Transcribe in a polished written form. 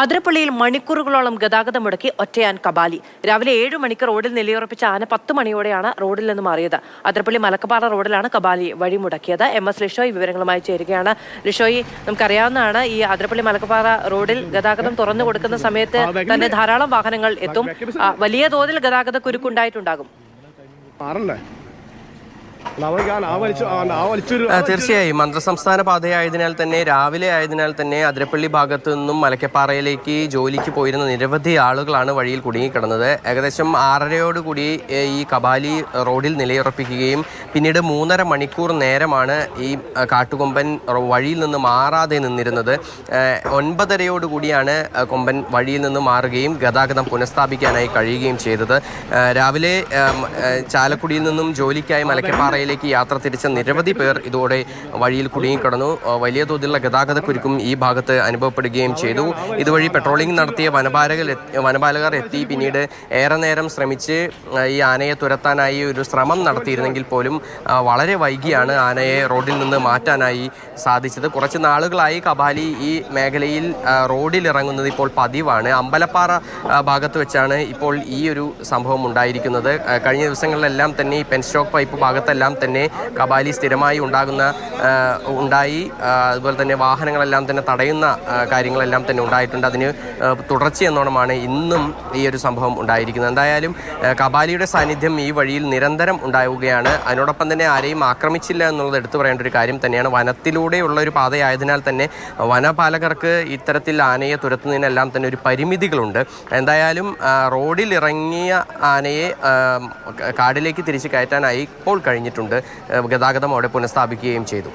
അതിരപ്പള്ളിയിൽ മണിക്കൂറുകളോളം ഗതാഗതം മുടക്കി ഒറ്റയാൻ കബാലി. രാവിലെ 7 മണിക്ക് റോഡിൽ നിലയുറപ്പിച്ച ആന 10 മണിയോടെയാണ് റോഡിൽ നിന്ന് മാറിയത്. അതിരപ്പള്ളി മലക്കപ്പാറ റോഡിലാണ് കബാലി വഴി മുടക്കിയത്. MS ലിഷോയ് വിവരങ്ങളുമായി ചേരുകയാണ്. ലിഷോയ്, നമുക്കറിയാവുന്നതാണ് ഈ അതിരപ്പള്ളി മലക്കപ്പാറ റോഡിൽ ഗതാഗതം തുറന്നു കൊടുക്കുന്ന സമയത്ത് തന്നെ ധാരാളം വാഹനങ്ങൾ എത്തും. വലിയ തോതിൽ ഗതാഗത കുരുക്കുണ്ടായിട്ടുണ്ടാകും. തീർച്ചയായും മന്ത്രസംസ്ഥാന പാതയായതിനാൽ തന്നെ രാവിലെ ആയതിനാൽ തന്നെ അതിരപ്പള്ളി ഭാഗത്തു നിന്നും മലക്കപ്പാറയിലേക്ക് ജോലിക്ക് പോയിരുന്ന നിരവധി ആളുകളാണ് വഴിയിൽ കുടുങ്ങിക്കിടന്നത്. ഏകദേശം 6:30 ഈ കബാലി റോഡിൽ നിലയുറപ്പിക്കുകയും പിന്നീട് 3.5 മണിക്കൂർ നേരമാണ് ഈ കാട്ടുകൊമ്പൻ വഴിയിൽ നിന്ന് മാറാതെ നിന്നിരുന്നത്. 9:30 കൊമ്പൻ വഴിയിൽ നിന്ന് മാറുകയും ഗതാഗതം പുനഃസ്ഥാപിക്കാനായി കഴിയുകയും ചെയ്തത്. രാവിലെ ചാലക്കുടിയിൽ നിന്നും ജോലിക്കായി മലക്കപ്പാറയിലേക്ക് യാത്ര തിരിച്ച നിരവധി പേർ ഇതോടെ വഴിയിൽ കുടുങ്ങിക്കിടന്നു. വലിയ തോതിലുള്ള ഗതാഗതക്കുരുക്കും ഈ ഭാഗത്ത് അനുഭവപ്പെടുകയും ചെയ്തു. ഇതുവഴി പെട്രോളിംഗ് നടത്തിയ വനപാലകർ എത്തി പിന്നീട് ഏറെ നേരം ശ്രമിച്ച് ഈ ആനയെ തുരത്താനായി ഒരു ശ്രമം നടത്തിയിരുന്നെങ്കിൽ പോലും വളരെ വൈകിയാണ് ആനയെ റോഡിൽ നിന്ന് മാറ്റാനായി സാധിച്ചത്. കുറച്ച് നാളുകളായി കബാലി ഈ മേഖലയിൽ റോഡിൽ ഇറങ്ങുന്നത് ഇപ്പോൾ പതിവാണ്. അമ്പലപ്പാറ ഭാഗത്ത് വെച്ചാണ് ഇപ്പോൾ ഈ ഒരു സംഭവം ഉണ്ടായിരിക്കുന്നത്. കഴിഞ്ഞ ദിവസങ്ങളിലെല്ലാം തന്നെ ഈ പെൻസ്റ്റോക്ക് പൈപ്പ് ഭാഗത്തെല്ലാം തന്നെ കബാലി സ്ഥിരമായി ഉണ്ടായി. അതുപോലെ തന്നെ വാഹനങ്ങളെല്ലാം തന്നെ തടയുന്ന കാര്യങ്ങളെല്ലാം തന്നെ ഉണ്ടായിട്ടുണ്ട്. അതിന് തുടർച്ചയെന്നോണമാണ് ഇന്നും ഈ ഒരു സംഭവം ഉണ്ടായിരിക്കുന്നത്. എന്തായാലും കബാലിയുടെ സാന്നിധ്യം ഈ വഴിയിൽ നിരന്തരം ഉണ്ടാവുകയാണ്. അതിനോടൊപ്പം തന്നെ ആരെയും ആക്രമിച്ചില്ല എന്നുള്ളത് എടുത്തു പറയേണ്ട ഒരു കാര്യം തന്നെയാണ്. വനത്തിലൂടെയുള്ള ഒരു പാതയായതിനാൽ തന്നെ വനപാലകർക്ക് ഇത്തരത്തിൽ ആനയെ തുരത്തുന്നതിനെല്ലാം തന്നെ ഒരു പരിമിതികളുണ്ട്. എന്തായാലും റോഡിൽ ഇറങ്ങിയ ആനയെ കാടിലേക്ക് തിരിച്ചു കയറ്റാനായി ഇപ്പോൾ കഴിഞ്ഞിട്ടുണ്ട്. ഗതാഗതം അവിടെ പുനഃസ്ഥാപിക്കുകയും ചെയ്തു.